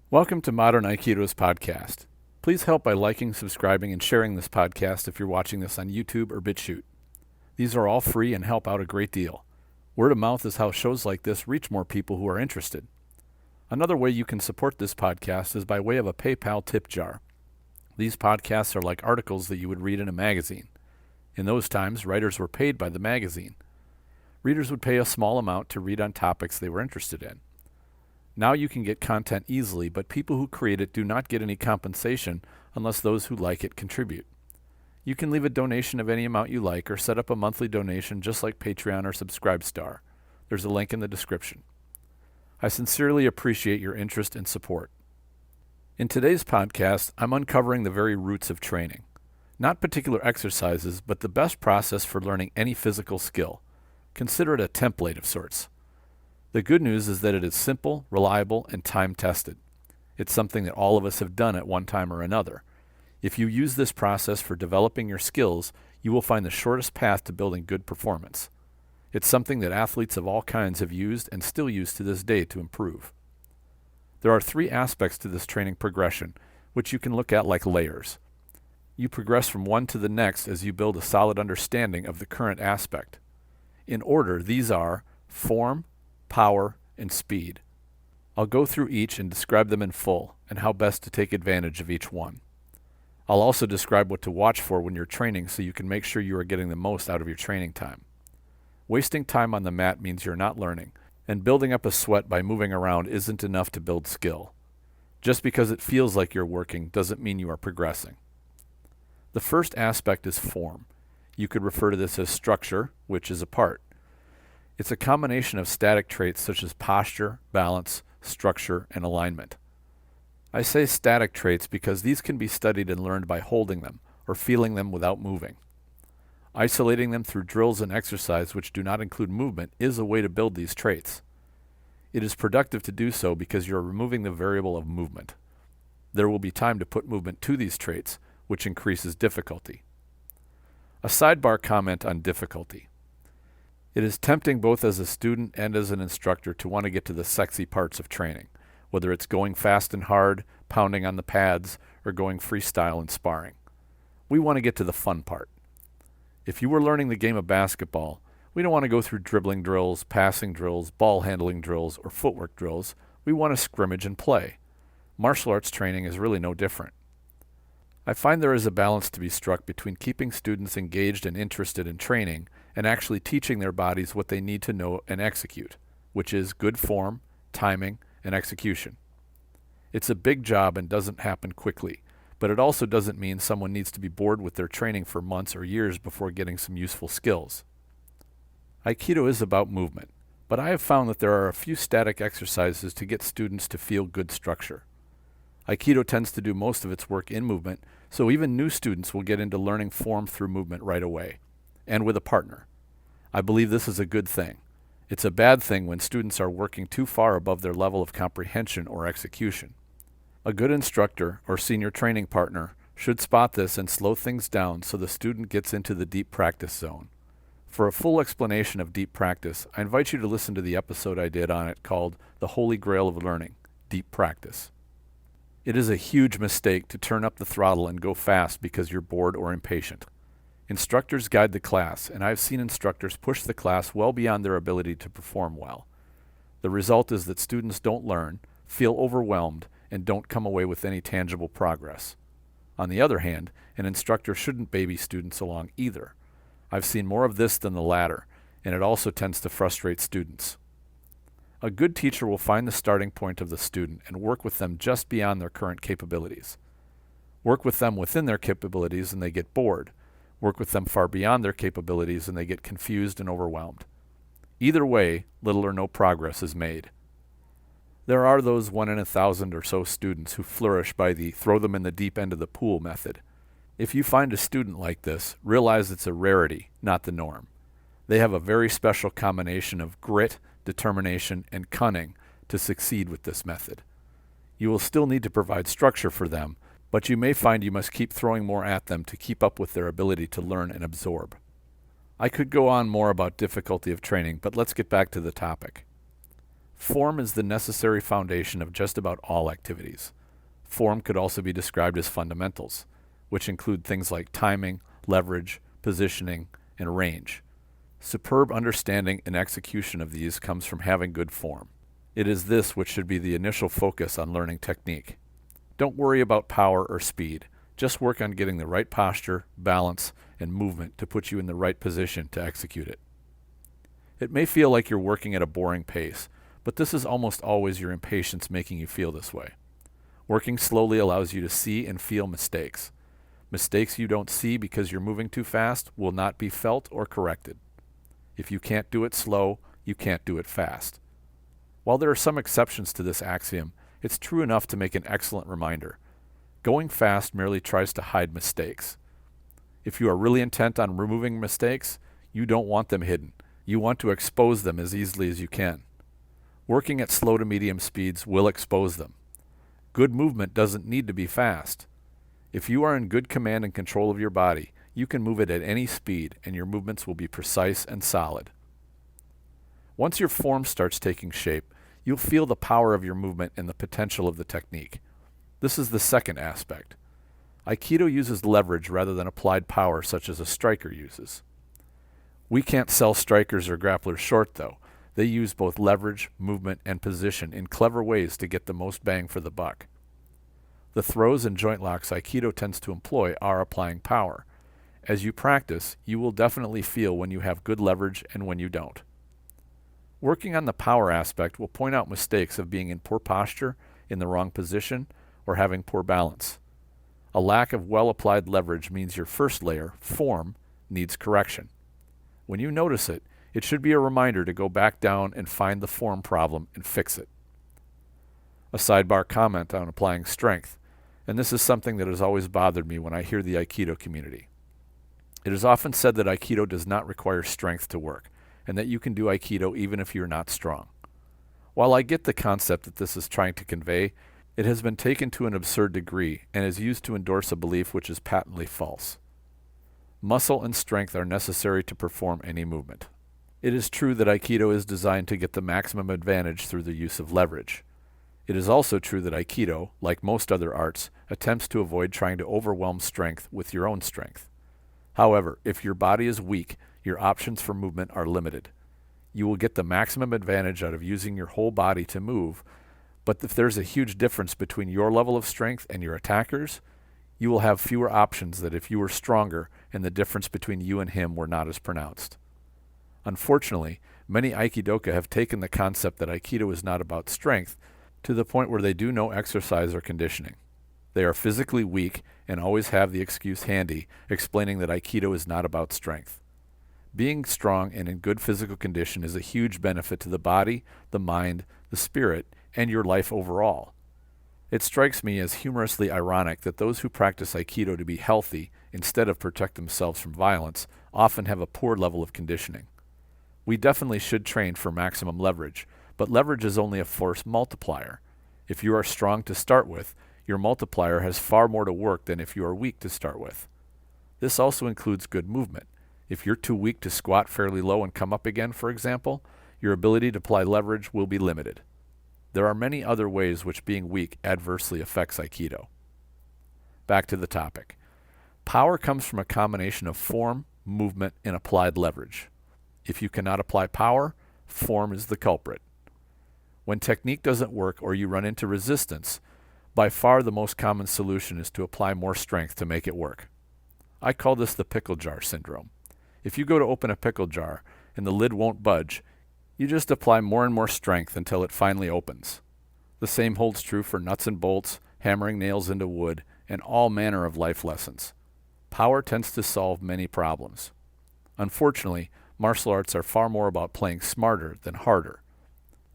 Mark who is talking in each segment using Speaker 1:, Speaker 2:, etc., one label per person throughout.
Speaker 1: Welcome to Modern Aikido's podcast. Please help by liking, subscribing, and sharing this podcast if you're watching this on YouTube or BitChute. These are all free and help out a great deal. Word of mouth is how shows like this reach more people who are interested. Another way you can support this podcast is by way of a PayPal tip jar. These podcasts are like articles that you would read in a magazine. In those times, writers were paid by the magazine. Readers would pay a small amount to read on topics they were interested in. Now you can get content easily, but people who create it do not get any compensation unless those who like it contribute. You can leave a donation of any amount you like or set up a monthly donation just like Patreon or Subscribestar. There's a link in the description. I sincerely appreciate your interest and support. In today's podcast, I'm uncovering the very roots of training. Not particular exercises, but the best process for learning any physical skill. Consider it a template of sorts. The good news is that it is simple, reliable, and time-tested. It's something that all of us have done at one time or another. If you use this process for developing your skills, you will find the shortest path to building good performance. It's something that athletes of all kinds have used and still use to this day to improve. There are 3 aspects to this training progression, which you can look at like layers. You progress from one to the next as you build a solid understanding of the current aspect. In order, these are form, power, and speed. I'll go through each and describe them in full and how best to take advantage of each one. I'll also describe what to watch for when you're training so you can make sure you are getting the most out of your training time. Wasting time on the mat means you're not learning, and building up a sweat by moving around isn't enough to build skill. Just because it feels like you're working doesn't mean you are progressing. The first aspect is form. You could refer to this as structure, which is a part. It's a combination of static traits such as posture, balance, structure, and alignment. I say static traits because these can be studied and learned by holding them or feeling them without moving. Isolating them through drills and exercise which do not include movement is a way to build these traits. It is productive to do so because you're removing the variable of movement. There will be time to put movement to these traits, which increases difficulty. A sidebar comment on difficulty. It is tempting both as a student and as an instructor to want to get to the sexy parts of training, whether it's going fast and hard, pounding on the pads, or going freestyle and sparring. We want to get to the fun part. If you were learning the game of basketball, we don't want to go through dribbling drills, passing drills, ball handling drills, or footwork drills. We want to scrimmage and play. Martial arts training is really no different. I find there is a balance to be struck between keeping students engaged and interested in training and actually teaching their bodies what they need to know and execute, which is good form, timing, and execution. It's a big job and doesn't happen quickly, but it also doesn't mean someone needs to be bored with their training for months or years before getting some useful skills. Aikido is about movement, but I have found that there are a few static exercises to get students to feel good structure. Aikido tends to do most of its work in movement, so even new students will get into learning form through movement right away, and with a partner. I believe this is a good thing. It's a bad thing when students are working too far above their level of comprehension or execution. A good instructor or senior training partner should spot this and slow things down so the student gets into the deep practice zone. For a full explanation of deep practice, I invite you to listen to the episode I did on it called The Holy Grail of Learning, Deep Practice. It is a huge mistake to turn up the throttle and go fast because you're bored or impatient. Instructors guide the class, and I've seen instructors push the class well beyond their ability to perform well. The result is that students don't learn, feel overwhelmed, and don't come away with any tangible progress. On the other hand, an instructor shouldn't baby students along either. I've seen more of this than the latter, and it also tends to frustrate students. A good teacher will find the starting point of the student and work with them just beyond their current capabilities. Work with them within their capabilities and they get bored. Work with them far beyond their capabilities and they get confused and overwhelmed. Either way, little or no progress is made. There are those 1 in 1,000 or so students who flourish by the throw them in the deep end of the pool method. If you find a student like this, realize it's a rarity, not the norm. They have a very special combination of grit, determination, and cunning to succeed with this method. You will still need to provide structure for them, but you may find you must keep throwing more at them to keep up with their ability to learn and absorb. I could go on more about difficulty of training, but let's get back to the topic. Form is the necessary foundation of just about all activities. Form could also be described as fundamentals, which include things like timing, leverage, positioning, and range. Superb understanding and execution of these comes from having good form. It is this which should be the initial focus on learning technique. Don't worry about power or speed. Just work on getting the right posture, balance, and movement to put you in the right position to execute it. It may feel like you're working at a boring pace, but this is almost always your impatience making you feel this way. Working slowly allows you to see and feel mistakes. Mistakes you don't see because you're moving too fast will not be felt or corrected. If you can't do it slow, you can't do it fast. While there are some exceptions to this axiom, it's true enough to make an excellent reminder. Going fast merely tries to hide mistakes. If you are really intent on removing mistakes, you don't want them hidden. You want to expose them as easily as you can. Working at slow to medium speeds will expose them. Good movement doesn't need to be fast. If you are in good command and control of your body, you can move it at any speed and your movements will be precise and solid. Once your form starts taking shape, you'll feel the power of your movement and the potential of the technique. This is the second aspect. Aikido uses leverage rather than applied power such as a striker uses. We can't sell strikers or grapplers short though. They use both leverage, movement, and position in clever ways to get the most bang for the buck. The throws and joint locks Aikido tends to employ are applying power. As you practice, you will definitely feel when you have good leverage and when you don't. Working on the power aspect will point out mistakes of being in poor posture, in the wrong position, or having poor balance. A lack of well-applied leverage means your first layer, form, needs correction. When you notice it, it should be a reminder to go back down and find the form problem and fix it. A sidebar comment on applying strength, and this is something that has always bothered me when I hear the Aikido community. It is often said that Aikido does not require strength to work, and that you can do Aikido even if you're not strong. While I get the concept that this is trying to convey, it has been taken to an absurd degree and is used to endorse a belief which is patently false. Muscle and strength are necessary to perform any movement. It is true that Aikido is designed to get the maximum advantage through the use of leverage. It is also true that Aikido, like most other arts, attempts to avoid trying to overwhelm strength with your own strength. However, if your body is weak, your options for movement are limited. You will get the maximum advantage out of using your whole body to move, but if there's a huge difference between your level of strength and your attackers, you will have fewer options than if you were stronger and the difference between you and him were not as pronounced. Unfortunately, many Aikidoka have taken the concept that Aikido is not about strength to the point where they do no exercise or conditioning. They are physically weak and always have the excuse handy, explaining that Aikido is not about strength. Being strong and in good physical condition is a huge benefit to the body, the mind, the spirit, and your life overall. It strikes me as humorously ironic that those who practice Aikido to be healthy instead of protect themselves from violence often have a poor level of conditioning. We definitely should train for maximum leverage, but leverage is only a force multiplier. If you are strong to start with, your multiplier has far more to work than if you are weak to start with. This also includes good movement. If you're too weak to squat fairly low and come up again, for example, your ability to apply leverage will be limited. There are many other ways which being weak adversely affects Aikido. Back to the topic. Power comes from a combination of form, movement, and applied leverage. If you cannot apply power, form is the culprit. When technique doesn't work or you run into resistance, by far the most common solution is to apply more strength to make it work. I call this the pickle jar syndrome. If you go to open a pickle jar and the lid won't budge, you just apply more and more strength until it finally opens. The same holds true for nuts and bolts, hammering nails into wood, and all manner of life lessons. Power tends to solve many problems. Unfortunately, martial arts are far more about playing smarter than harder.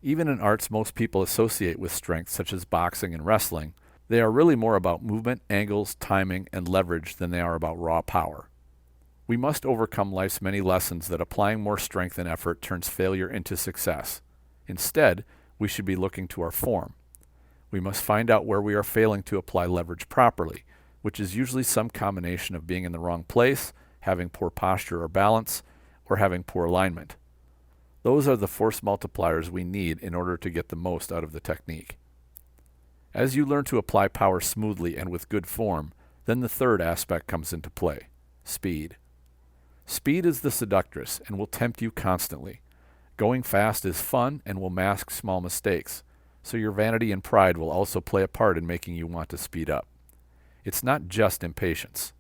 Speaker 1: Even in arts most people associate with strength, such as boxing and wrestling, they are really more about movement, angles, timing, and leverage than they are about raw power. We must overcome life's many lessons that applying more strength and effort turns failure into success. Instead, we should be looking to our form. We must find out where we are failing to apply leverage properly, which is usually some combination of being in the wrong place, having poor posture or balance, or having poor alignment. Those are the force multipliers we need in order to get the most out of the technique. As you learn to apply power smoothly and with good form, then the third aspect comes into play: speed. Speed is the seductress and will tempt you constantly. Going fast is fun and will mask small mistakes, so your vanity and pride will also play a part in making you want to speed up. It's not just impatience.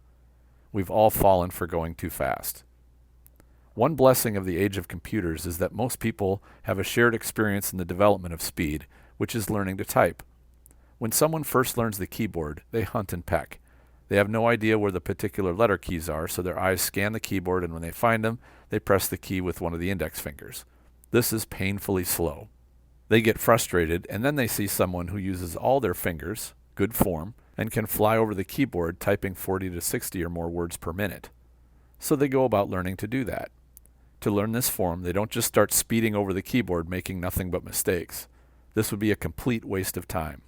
Speaker 1: We've all fallen for going too fast. One blessing of the age of computers is that most people have a shared experience in the development of speed, which is learning to type. When someone first learns the keyboard, they hunt and peck. They have no idea where the particular letter keys are, so their eyes scan the keyboard, and when they find them, they press the key with one of the index fingers. This is painfully slow. They get frustrated, and then they see someone who uses all their fingers, good form, and can fly over the keyboard typing 40 to 60 or more words per minute. So they go about learning to do that. To learn this form, they don't just start speeding over the keyboard making nothing but mistakes. This would be a complete waste of time.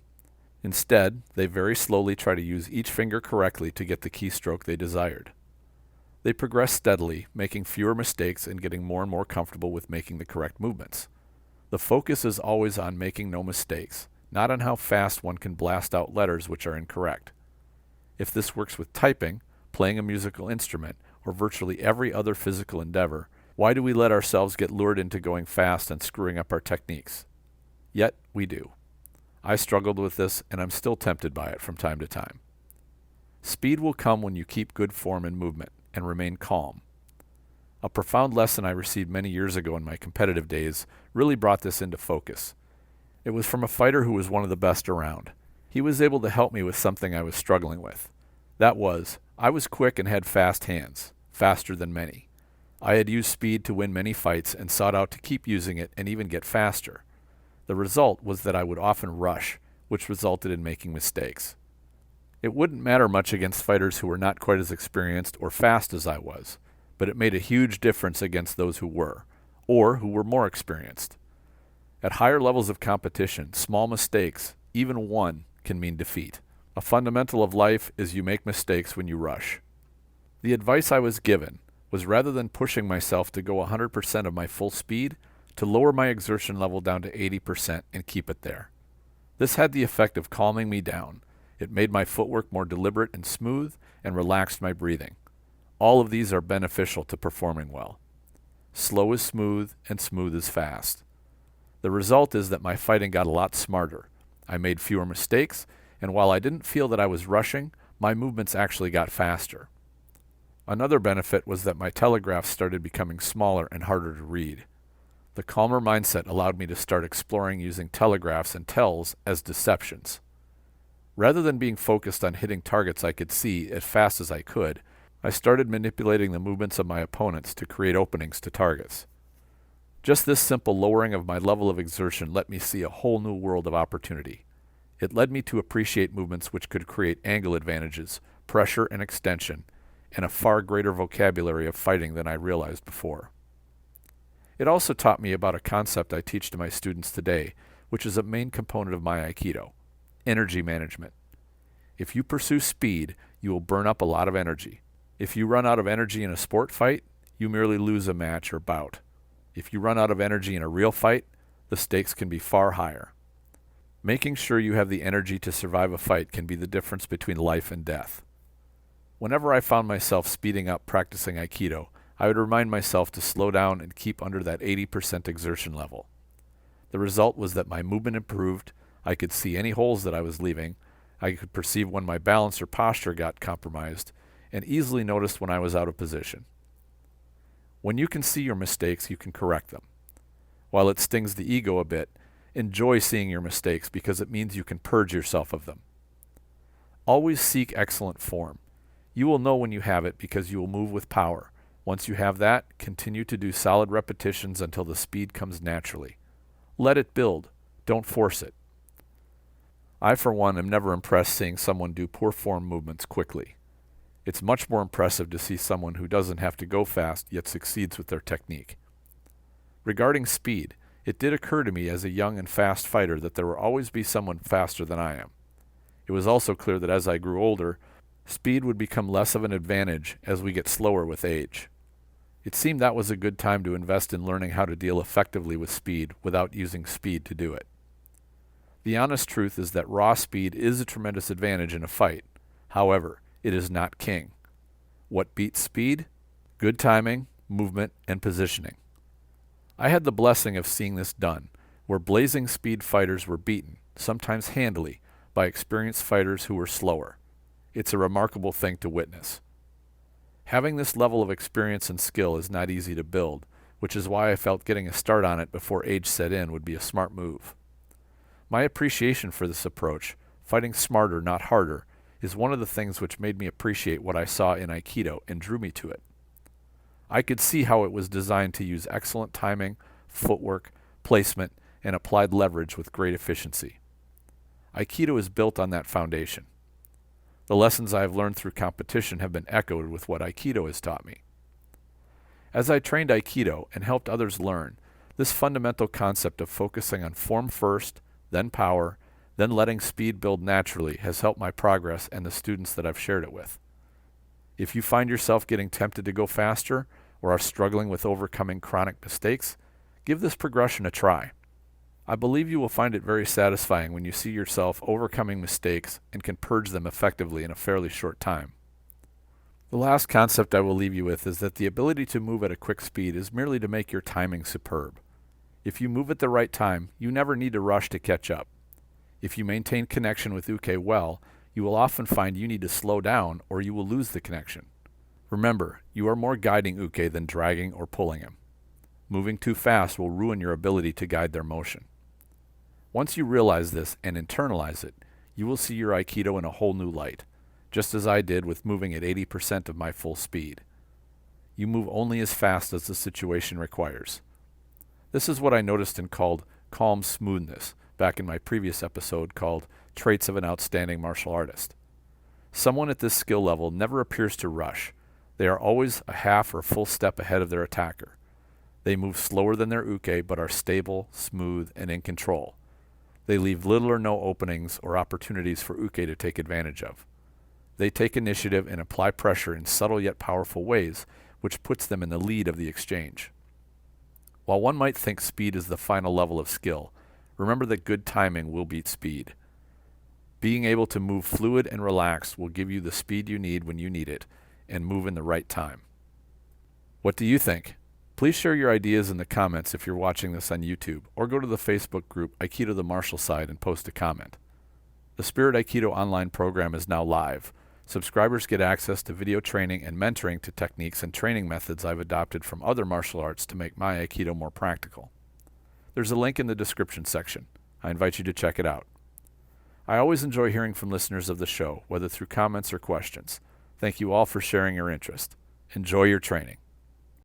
Speaker 1: Instead, they very slowly try to use each finger correctly to get the keystroke they desired. They progress steadily, making fewer mistakes and getting more and more comfortable with making the correct movements. The focus is always on making no mistakes, not on how fast one can blast out letters which are incorrect. If this works with typing, playing a musical instrument, or virtually every other physical endeavor, why do we let ourselves get lured into going fast and screwing up our techniques? Yet we do. I struggled with this, and I'm still tempted by it from time to time. Speed will come when you keep good form and movement, and remain calm. A profound lesson I received many years ago in my competitive days really brought this into focus. It was from a fighter who was one of the best around. He was able to help me with something I was struggling with. That was, I was quick and had fast hands, faster than many. I had used speed to win many fights and sought out to keep using it and even get faster. The result was that I would often rush, which resulted in making mistakes. It wouldn't matter much against fighters who were not quite as experienced or fast as I was, but it made a huge difference against those who were, or who were more experienced. At higher levels of competition, small mistakes, even one, can mean defeat. A fundamental of life is you make mistakes when you rush. The advice I was given was, rather than pushing myself to go 100% of my full speed, to lower my exertion level down to 80% and keep it there. This had the effect of calming me down. It made my footwork more deliberate and smooth, and relaxed my breathing. All of these are beneficial to performing well. Slow is smooth, and smooth is fast. The result is that my fighting got a lot smarter. I made fewer mistakes, and while I didn't feel that I was rushing, my movements actually got faster. Another benefit was that my telegraphs started becoming smaller and harder to read. The calmer mindset allowed me to start exploring using telegraphs and tells as deceptions. Rather than being focused on hitting targets I could see as fast as I could, I started manipulating the movements of my opponents to create openings to targets. Just this simple lowering of my level of exertion let me see a whole new world of opportunity. It led me to appreciate movements which could create angle advantages, pressure and extension, and a far greater vocabulary of fighting than I realized before. It also taught me about a concept I teach to my students today, which is a main component of my Aikido: energy management. If you pursue speed, you will burn up a lot of energy. If you run out of energy in a sport fight, you merely lose a match or bout. If you run out of energy in a real fight, the stakes can be far higher. Making sure you have the energy to survive a fight can be the difference between life and death. Whenever I found myself speeding up practicing Aikido, I would remind myself to slow down and keep under that 80% exertion level. The result was that my movement improved, I could see any holes that I was leaving, I could perceive when my balance or posture got compromised, and easily noticed when I was out of position. When you can see your mistakes, you can correct them. While it stings the ego a bit, enjoy seeing your mistakes because it means you can purge yourself of them. Always seek excellent form. You will know when you have it because you will move with power. Once you have that, continue to do solid repetitions until the speed comes naturally. Let it build. Don't force it. I, for one, am never impressed seeing someone do poor form movements quickly. It's much more impressive to see someone who doesn't have to go fast yet succeeds with their technique. Regarding speed, it did occur to me as a young and fast fighter that there will always be someone faster than I am. It was also clear that as I grew older, speed would become less of an advantage as we get slower with age. It seemed that was a good time to invest in learning how to deal effectively with speed without using speed to do it. The honest truth is that raw speed is a tremendous advantage in a fight. However, it is not king. What beats speed? Good timing, movement, and positioning. I had the blessing of seeing this done, where blazing speed fighters were beaten, sometimes handily, by experienced fighters who were slower. It's a remarkable thing to witness. Having this level of experience and skill is not easy to build, which is why I felt getting a start on it before age set in would be a smart move. My appreciation for this approach, fighting smarter, not harder, is one of the things which made me appreciate what I saw in Aikido and drew me to it. I could see how it was designed to use excellent timing, footwork, placement, and applied leverage with great efficiency. Aikido is built on that foundation. The lessons I have learned through competition have been echoed with what Aikido has taught me. As I trained Aikido and helped others learn, this fundamental concept of focusing on form first, then power, then letting speed build naturally has helped my progress and the students that I've shared it with. If you find yourself getting tempted to go faster or are struggling with overcoming chronic mistakes, give this progression a try. I believe you will find it very satisfying when you see yourself overcoming mistakes and can purge them effectively in a fairly short time. The last concept I will leave you with is that the ability to move at a quick speed is merely to make your timing superb. If you move at the right time, you never need to rush to catch up. If you maintain connection with uke well, you will often find you need to slow down or you will lose the connection. Remember, you are more guiding uke than dragging or pulling him. Moving too fast will ruin your ability to guide their motion. Once you realize this and internalize it, you will see your Aikido in a whole new light, just as I did with moving at 80% of my full speed. You move only as fast as the situation requires. This is what I noticed and called calm smoothness back in my previous episode called Traits of an Outstanding Martial Artist. Someone at this skill level never appears to rush. They are always a half or full step ahead of their attacker. They move slower than their uke but are stable, smooth, and in control. They leave little or no openings or opportunities for uke to take advantage of. They take initiative and apply pressure in subtle yet powerful ways, which puts them in the lead of the exchange. While one might think speed is the final level of skill, remember that good timing will beat speed. Being able to move fluid and relaxed will give you the speed you need when you need it, and move in the right time. What do you think? Please share your ideas in the comments if you're watching this on YouTube, or go to the Facebook group Aikido the Martial Side and post a comment. The Spirit Aikido Online program is now live. Subscribers get access to video training and mentoring to techniques and training methods I've adopted from other martial arts to make my Aikido more practical. There's a link in the description section. I invite you to check it out. I always enjoy hearing from listeners of the show, whether through comments or questions. Thank you all for sharing your interest. Enjoy your training.